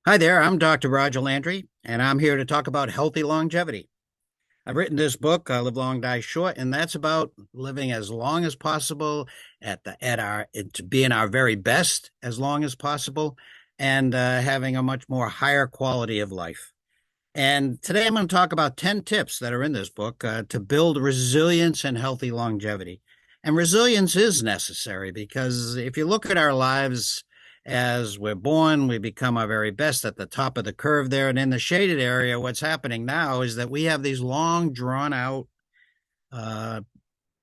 Hi there, I'm Dr. Roger Landry, and I'm here to talk about healthy longevity. I've written this book, Live Long, Die Short, and that's about living as long as possible to being our very best as long as possible, and having a much more higher quality of life. And today I'm going to talk about 10 tips that are in this book to build resilience and healthy longevity. And resilience is necessary because if you look at our lives as we're born, we become our very best at the top of the curve there. And in the shaded area, what's happening now is that we have these long, drawn out uh,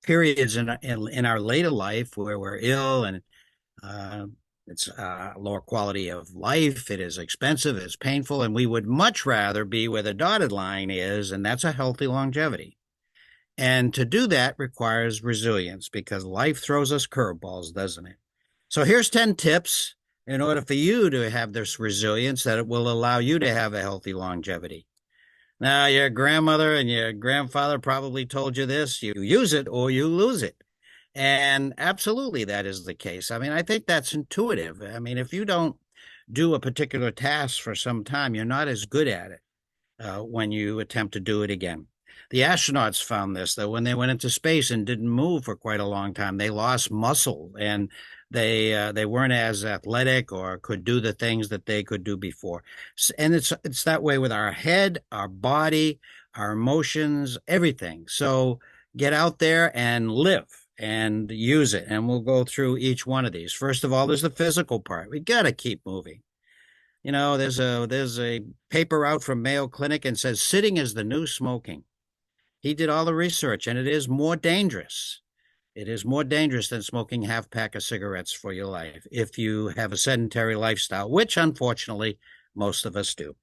periods in our later life where we're ill and uh, it's lower quality of life. It is expensive. It's painful. And we would much rather be where the dotted line is, and that's a healthy longevity. And to do that requires resilience because life throws us curveballs, doesn't it? So here's 10 tips in order for you to have this resilience that it will allow you to have a healthy longevity. Now, your grandmother and your grandfather probably told you this: you use it or you lose it. And absolutely, that is the case. I mean, I think that's intuitive. I mean, if you don't do a particular task for some time, you're not as good at it when you attempt to do it again. The astronauts found this, that when they went into space and didn't move for quite a long time, they lost muscle and they weren't as athletic or could do the things that they could do before. And it's that way with our head, our body, our emotions, everything. So get out there and live and use it. And we'll go through each one of these. First of all, there's the physical part. We got to keep moving. You know, there's a paper out from Mayo Clinic and says sitting is the new smoking. He did all the research, and it is more dangerous. It is more dangerous than smoking half pack of cigarettes for your life if you have a sedentary lifestyle, which unfortunately most of us do.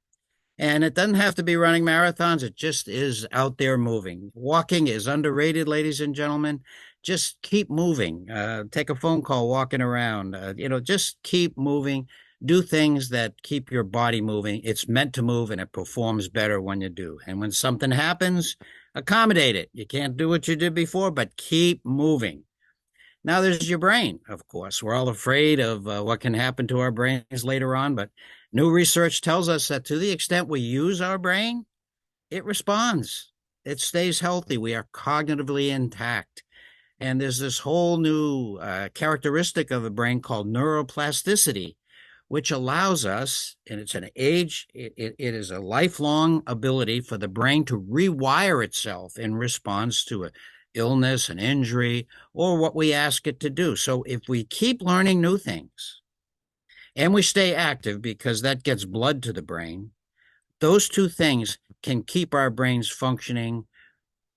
And it doesn't have to be running marathons. It just is out there moving. Walking is underrated, ladies and gentlemen. Just keep moving. Take a phone call walking around. Just keep moving. Do things that keep your body moving. It's meant to move and it performs better when you do. And when something happens, accommodate it. You can't do what you did before, but keep moving. Now, there's your brain, of course. We're all afraid of what can happen to our brains later on, but new research tells us that to the extent we use our brain, it responds. It stays healthy. We are cognitively intact. And there's this whole new characteristic of the brain called neuroplasticity, which allows us, and it's an age, it is a lifelong ability for the brain to rewire itself in response to a illness, an injury, or what we ask it to do. So if we keep learning new things and we stay active because that gets blood to the brain, those two things can keep our brains functioning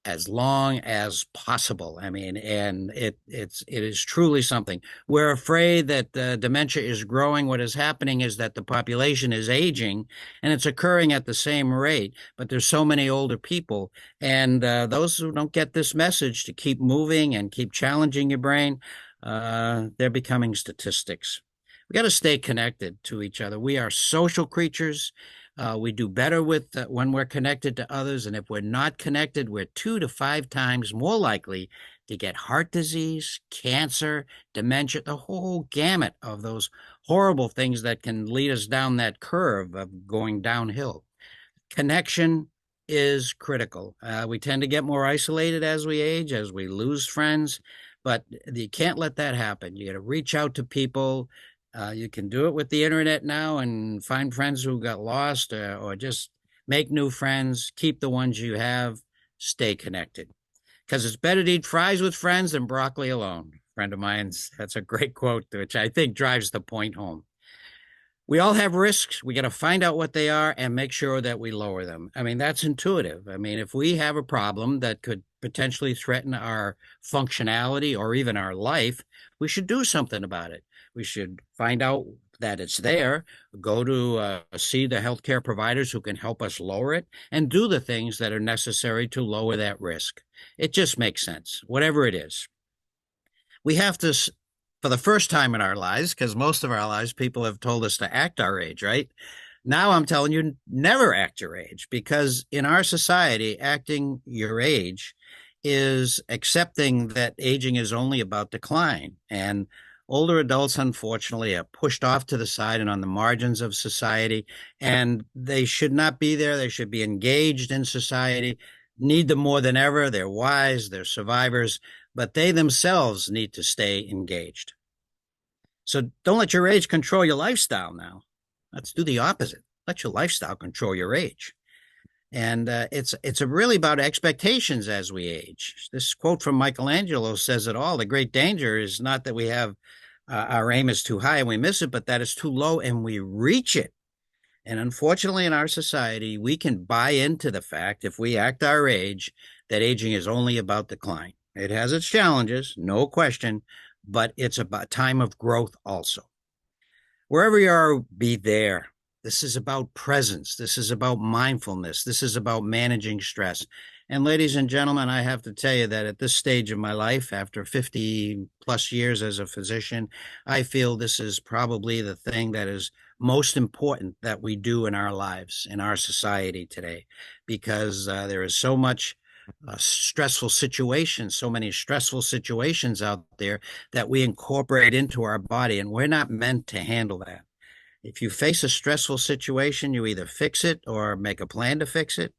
as long as possible. I mean, and it is truly something. We're afraid that dementia is growing. What is happening is that the population is aging, and it's occurring at the same rate. But there's so many older people, and those who don't get this message to keep moving and keep challenging your brain, they're becoming statistics. We got to stay connected to each other. We are social creatures. We do better with when we're connected to others, and if we're not connected, we're 2 to 5 times more likely to get heart disease, cancer, dementia, the whole gamut of those horrible things that can lead us down that curve of going downhill. Connection is critical. We tend to get more isolated as we age, as we lose friends, but you can't let that happen. You got to reach out to people. You can do it with the internet now and find friends who got lost or just make new friends. Keep the ones you have. Stay connected because it's better to eat fries with friends than broccoli alone. Friend of mine's, that's a great quote, which I think drives the point home. We all have risks. We got to find out what they are and make sure that we lower them. I mean, that's intuitive. I mean, if we have a problem that could potentially threaten our functionality or even our life, we should do something about it. We should find out that it's there, go to see the healthcare providers who can help us lower it, and do the things that are necessary to lower that risk. It just makes sense, whatever it is. We have to, for the first time in our lives, because most of our lives people have told us to act our age, right? Now I'm telling you, never act your age, because in our society, acting your age is accepting that aging is only about decline. And Older adults, unfortunately, are pushed off to the side and on the margins of society, and they should not be there. They should be engaged in society, need them more than ever. They're wise, they're survivors, but they themselves need to stay engaged. So don't let your age control your lifestyle now. Let's do the opposite. Let your lifestyle control your age. And it's really about expectations as we age. This quote from Michelangelo says it all. The great danger is not that we have our aim is too high and we miss it, but that it's too low and we reach it. And unfortunately, in our society, we can buy into the fact, if we act our age, that aging is only about decline. It has its challenges, no question, but it's about time of growth also. Wherever you are, be there. This is about presence. This is about mindfulness. This is about managing stress. And ladies and gentlemen, I have to tell you that at this stage of my life, after 50 plus years as a physician, I feel this is probably the thing that is most important that we do in our lives, in our society today, because there is so much stressful situations, so many stressful situations out there that we incorporate into our body, and we're not meant to handle that. If you face a stressful situation, you either fix it or make a plan to fix it.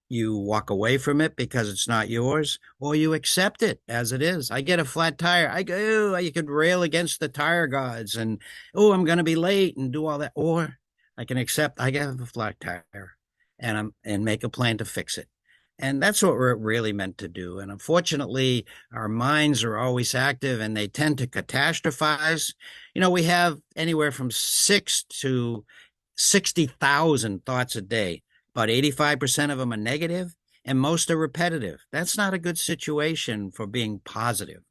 You walk away from it because it's not yours, or you accept it as it is. I get a flat tire. I go, you could rail against the tire gods and, oh, I'm going to be late and do all that. Or I can accept I get a flat tire and make a plan to fix it. And that's what we're really meant to do. And unfortunately, our minds are always active and they tend to catastrophize. We have anywhere from 6 to 60,000 thoughts a day. About 85% of them are negative, and most are repetitive. That's not a good situation for being positive.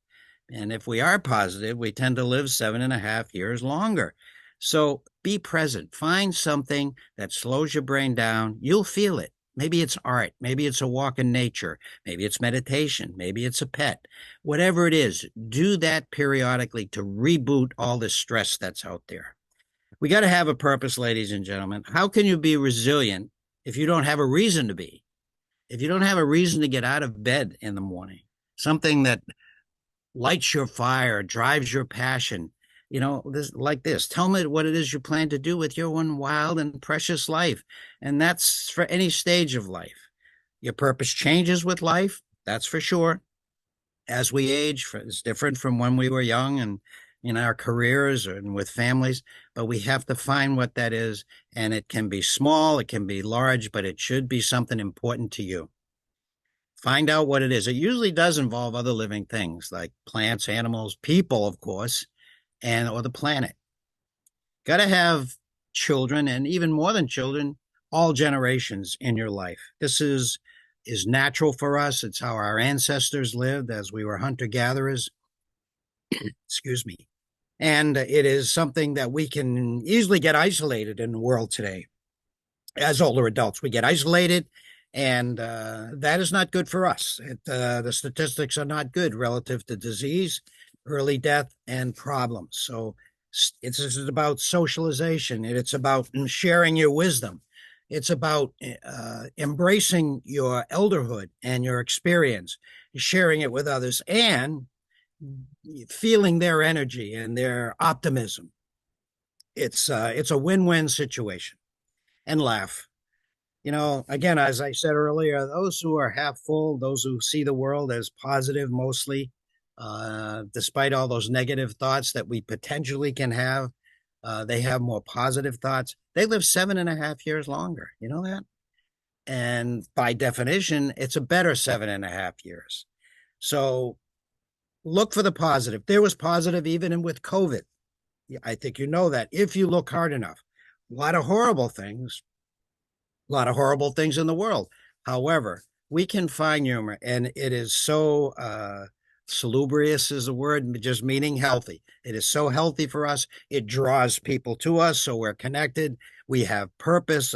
And if we are positive, we tend to live 7.5 years longer. So be present. Find something that slows your brain down. You'll feel it. Maybe it's art. Maybe it's a walk in nature. Maybe it's meditation. Maybe it's a pet. Whatever it is, do that periodically to reboot all the stress that's out there. We got to have a purpose, ladies and gentlemen. How can you be resilient if you don't have a reason to be? If you don't have a reason to get out of bed in the morning, something that lights your fire, drives your passion, like this. Tell me what it is you plan to do with your one wild and precious life. And that's for any stage of life. Your purpose changes with life, that's for sure. As we age, it's different from when we were young and in our careers and with families, but we have to find what that is. And it can be small, it can be large, but it should be something important to you. Find out what it is. It usually does involve other living things like plants, animals, people, of course, or the planet. Got to have children, and even more than children, all generations in your life. This is natural for us. It's how our ancestors lived as we were hunter-gatherers. Excuse me. And it is something that we can easily get isolated in the world today. As older adults, we get isolated, and that is not good for us. The statistics are not good relative to disease, early death, and problems. So it's about socialization. It's about sharing your wisdom. It's about embracing your elderhood and your experience, sharing it with others, and feeling their energy and their optimism. It's a win-win situation. And laugh. Again, as I said earlier, those who are half full, those who see the world as positive mostly, despite all those negative thoughts that we potentially can have, they have more positive thoughts. They live 7.5 years longer. You know that? And by definition, it's a better 7.5 years. So look for the positive. There was positive even with COVID. I think you know that if you look hard enough. A lot of horrible things in the world. However, we can find humor, and it is so salubrious is a word, just meaning healthy. It is so healthy for us. It draws people to us, so we're connected. We have purpose.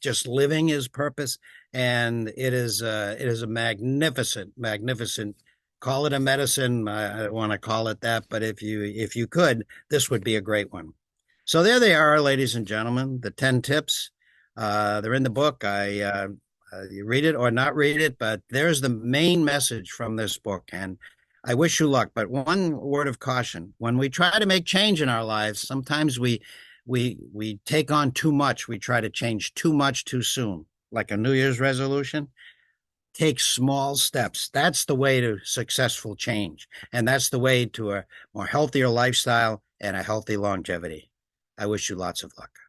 Just living is purpose, and it is a magnificent, magnificent. Call it a medicine. I don't want to call it that, but if you could, this would be a great one. So there they are, ladies and gentlemen, the 10 tips. They're in the book. You read it or not read it, but there's the main message from this book. And I wish you luck, but one word of caution. When we try to make change in our lives, sometimes we take on too much. We try to change too much too soon, like a New Year's resolution. Take small steps. That's the way to successful change. And that's the way to a more healthier lifestyle and a healthy longevity. I wish you lots of luck.